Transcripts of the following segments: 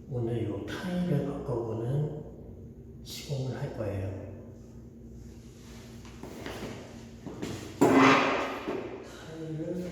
오늘 이 타일을 바꿔보는 시공을 할 거예요. 타일을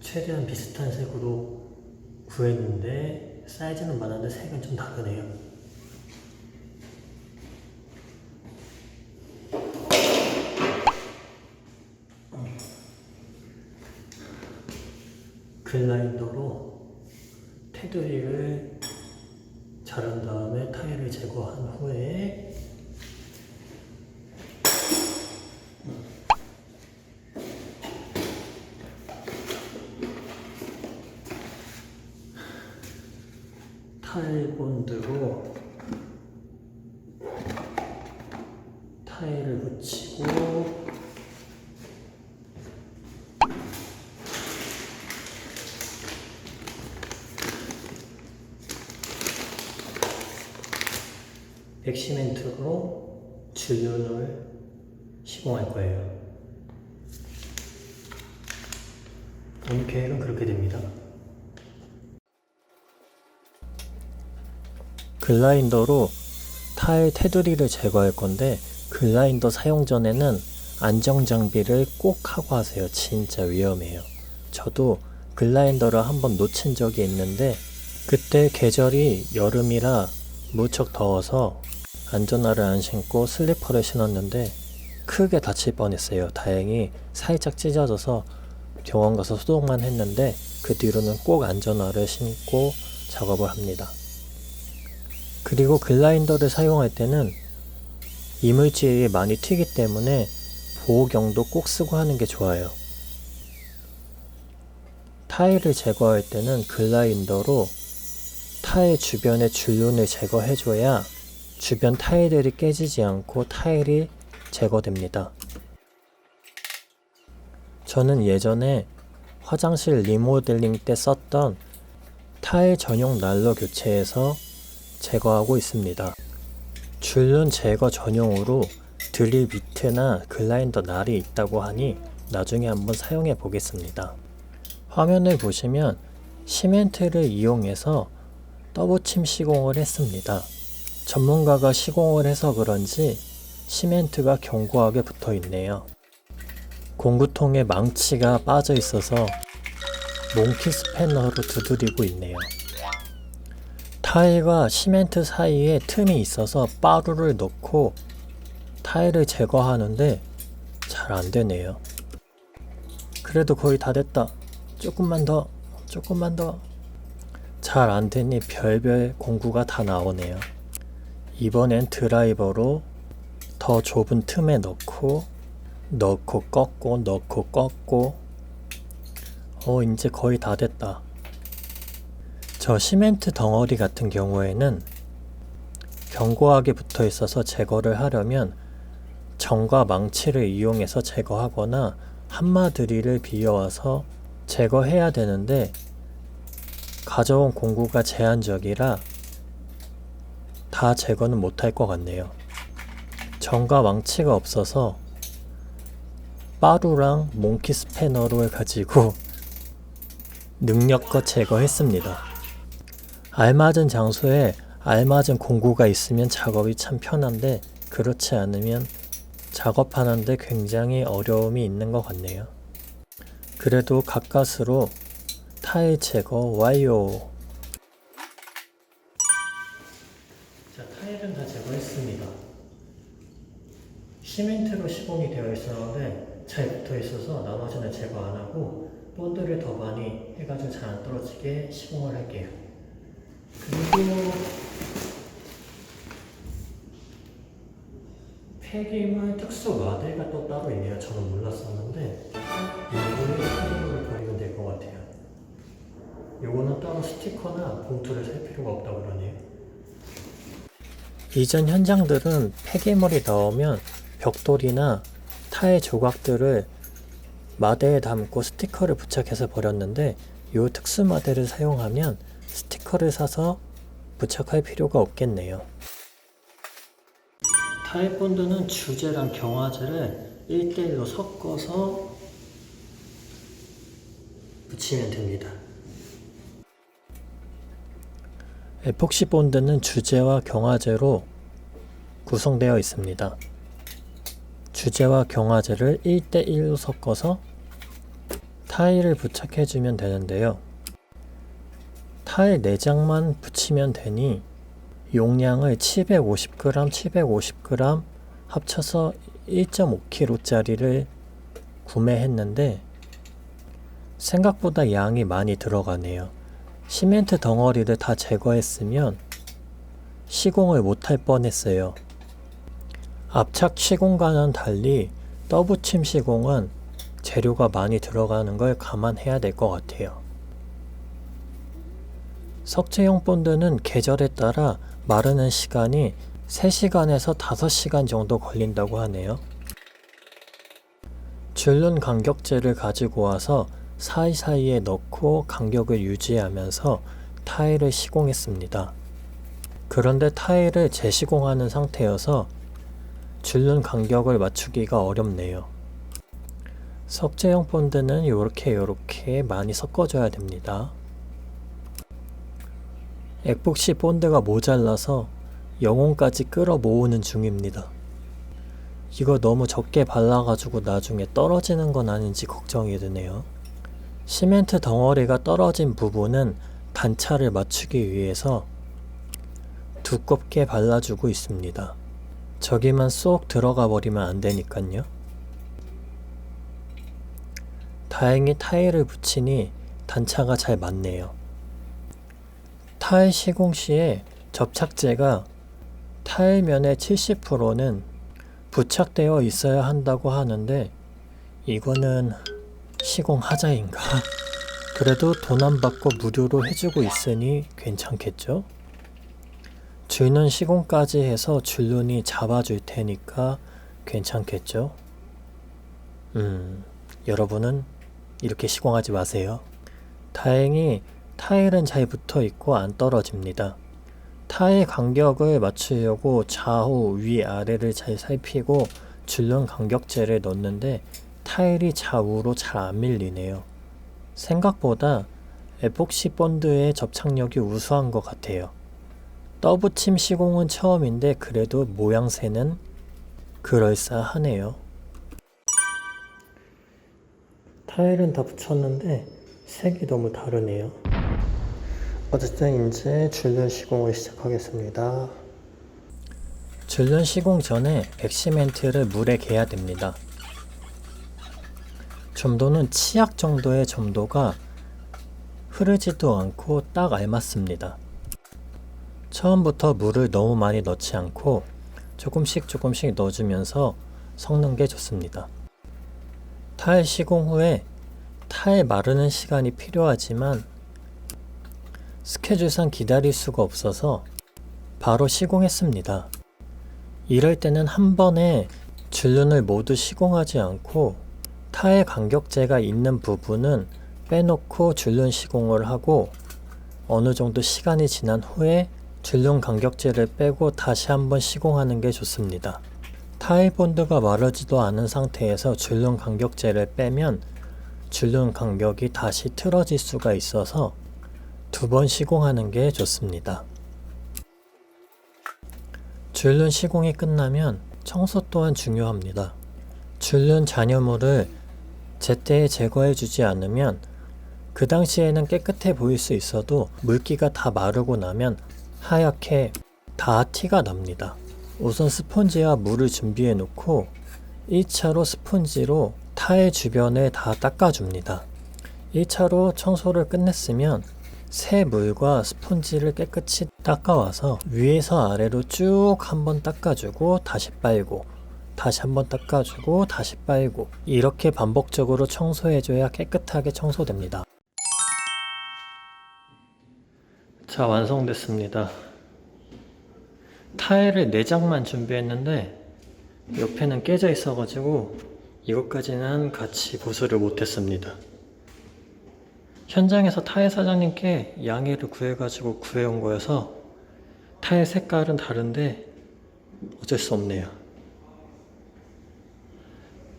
최대한 비슷한 색으로 구했는데 사이즈는 많은데 색은 좀 다르네요. 글라인더로 테두리를 자른 다음에 타일을 제거한 후에 타일 본드로 타일을 붙이고 백시멘트로 줄눈을 시공할 거예요. 본 계획은 그렇게 됩니다. 글라인더로 타일 테두리를 제거할 건데 글라인더 사용 전에는 안정장비를 꼭 하고 하세요. 진짜 위험해요. 저도 글라인더를 한번 놓친 적이 있는데 그때 계절이 여름이라 무척 더워서 안전화를 안 신고 슬리퍼를 신었는데 크게 다칠 뻔했어요. 다행히 살짝 찢어져서 병원 가서 소독만 했는데 그 뒤로는 꼭 안전화를 신고 작업을 합니다. 그리고 글라인더를 사용할 때는 이물질이 많이 튀기 때문에 보호경도 꼭 쓰고 하는 게 좋아요. 타일을 제거할 때는 글라인더로 타일 주변의 줄눈을 제거해줘야 주변 타일들이 깨지지 않고 타일이 제거됩니다. 저는 예전에 화장실 리모델링 때 썼던 타일 전용 난로 교체해서 제거하고 있습니다. 줄눈 제거 전용으로 드릴 비트나 글라인더 날이 있다고 하니 나중에 한번 사용해 보겠습니다. 화면을 보시면 시멘트를 이용해서 떠붙임 시공을 했습니다. 전문가가 시공을 해서 그런지 시멘트가 견고하게 붙어 있네요. 공구통에 망치가 빠져 있어서 몽키 스패너로 두드리고 있네요. 타일과 시멘트 사이에 틈이 있어서 빠루를 넣고 타일을 제거하는데 잘 안되네요. 그래도 거의 다 됐다. 조금만 더. 잘 안되니 별별 공구가 다 나오네요. 이번엔 드라이버로 더 좁은 틈에 넣고 꺾고 이제 거의 다 됐다. 저 시멘트 덩어리 같은 경우에는 견고하게 붙어 있어서 제거를 하려면 정과 망치를 이용해서 제거하거나 한마 드릴을 비워와서 제거해야 되는데 가져온 공구가 제한적이라 다 제거는 못할 것 같네요. 정과 망치가 없어서 빠루랑 몽키 스패너를 가지고 능력껏 제거했습니다. 알맞은 장소에 알맞은 공구가 있으면 작업이 참 편한데 그렇지 않으면 작업하는데 굉장히 어려움이 있는 것 같네요. 그래도 가까스로 타일 제거 완료. 자, 타일은 다 제거했습니다. 시멘트로 시공이 되어 있었는데 잘 붙어 있어서 나머지는 제거 안 하고 본드를 더 많이 해가지고 잘 안 떨어지게 시공을 할게요. 그리고 폐기물 특수 마대가 또 따로 있네요. 저는 몰랐었는데 이거는 폐기물을 버리면 될 것 같아요. 요거는 따로 스티커나 봉투를 살 필요가 없다고 그러네요. 이전 현장들은 폐기물이 나오면 벽돌이나 타일 조각들을 마대에 담고 스티커를 부착해서 버렸는데 이 특수 마대를 사용하면 스티커를 사서 부착할 필요가 없겠네요. 타일 본드는 주제랑 경화제를 1대1로 섞어서 붙이면 됩니다. 에폭시 본드는 주제와 경화제로 구성되어 있습니다. 주제와 경화제를 1대1로 섞어서 타일을 부착해주면 되는데요. 타일 내장만 붙이면 되니 용량을 750g, 750g 합쳐서 1.5kg짜리를 구매했는데 생각보다 양이 많이 들어가네요. 시멘트 덩어리를 다 제거했으면 시공을 못할 뻔했어요. 압착 시공과는 달리 떠붙임 시공은 재료가 많이 들어가는 걸 감안해야 될 것 같아요. 석재용 본드는 계절에 따라 마르는 시간이 3시간에서 5시간 정도 걸린다고 하네요. 줄눈 간격제를 가지고 와서 사이사이에 넣고 간격을 유지하면서 타일을 시공했습니다. 그런데 타일을 재시공하는 상태여서 줄눈 간격을 맞추기가 어렵네요. 석재용 본드는 이렇게 많이 섞어줘야 됩니다. 에폭시 본드가 모자라서 영혼까지 끌어 모으는 중입니다. 이거 너무 적게 발라가지고 나중에 떨어지는 건 아닌지 걱정이 드네요. 시멘트 덩어리가 떨어진 부분은 단차를 맞추기 위해서 두껍게 발라주고 있습니다. 저기만 쏙 들어가 버리면 안 되니깐요. 다행히 타일을 붙이니 단차가 잘 맞네요. 타일 시공 시에 접착제가 타일면의 70%는 부착되어 있어야 한다고 하는데 이거는 시공하자인가? 그래도 돈 안 받고 무료로 해주고 있으니 괜찮겠죠? 줄눈 시공까지 해서 줄눈이 잡아줄 테니까 괜찮겠죠? 여러분은 이렇게 시공하지 마세요. 다행히 타일은 잘 붙어 있고 안 떨어집니다. 타일 간격을 맞추려고 좌우 위아래를 잘 살피고 줄눈 간격제를 넣는데 타일이 좌우로 잘 안 밀리네요. 생각보다 에폭시 본드의 접착력이 우수한 것 같아요. 떠붙임 시공은 처음인데 그래도 모양새는 그럴싸하네요. 타일은 다 붙였는데 색이 너무 다르네요. 어쨌든 이제 줄눈 시공을 시작하겠습니다. 줄눈 시공 전에 백시멘트를 물에 개야 됩니다. 점도는 치약 정도의 점도가 흐르지도 않고 딱 알맞습니다. 처음부터 물을 너무 많이 넣지 않고 조금씩 넣어주면서 섞는 게 좋습니다. 타일 시공 후에 타일 마르는 시간이 필요하지만 스케줄상 기다릴 수가 없어서 바로 시공했습니다. 이럴 때는 한 번에 줄눈을 모두 시공하지 않고 타일 간격제가 있는 부분은 빼놓고 줄눈 시공을 하고 어느 정도 시간이 지난 후에 줄눈 간격제를 빼고 다시 한번 시공하는 게 좋습니다. 타일 본드가 마르지도 않은 상태에서 줄눈 간격제를 빼면 줄눈 간격이 다시 틀어질 수가 있어서 2번 시공하는 게 좋습니다. 줄눈 시공이 끝나면 청소 또한 중요합니다. 줄눈 잔여물을 제때 제거해주지 않으면 그 당시에는 깨끗해 보일 수 있어도 물기가 다 마르고 나면 하얗게 다 티가 납니다. 우선 스펀지와 물을 준비해 놓고 1차로 스펀지로 타일 주변을 다 닦아줍니다. 1차로 청소를 끝냈으면 새 물과 스펀지를 깨끗이 닦아와서 위에서 아래로 쭉 한번 닦아주고 다시 빨고 다시 한번 닦아주고 다시 빨고 이렇게 반복적으로 청소해줘야 깨끗하게 청소됩니다. 자, 완성됐습니다. 타일을 4장만 준비했는데 옆에는 깨져 있어가지고 이것까지는 같이 보수를 못했습니다. 현장에서 타일 사장님께 양해를 구해온 거여서 타일 색깔은 다른데 어쩔 수 없네요.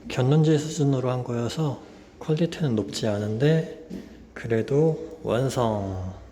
견눈질 수준으로 한 거여서 퀄리티는 높지 않은데 그래도 완성.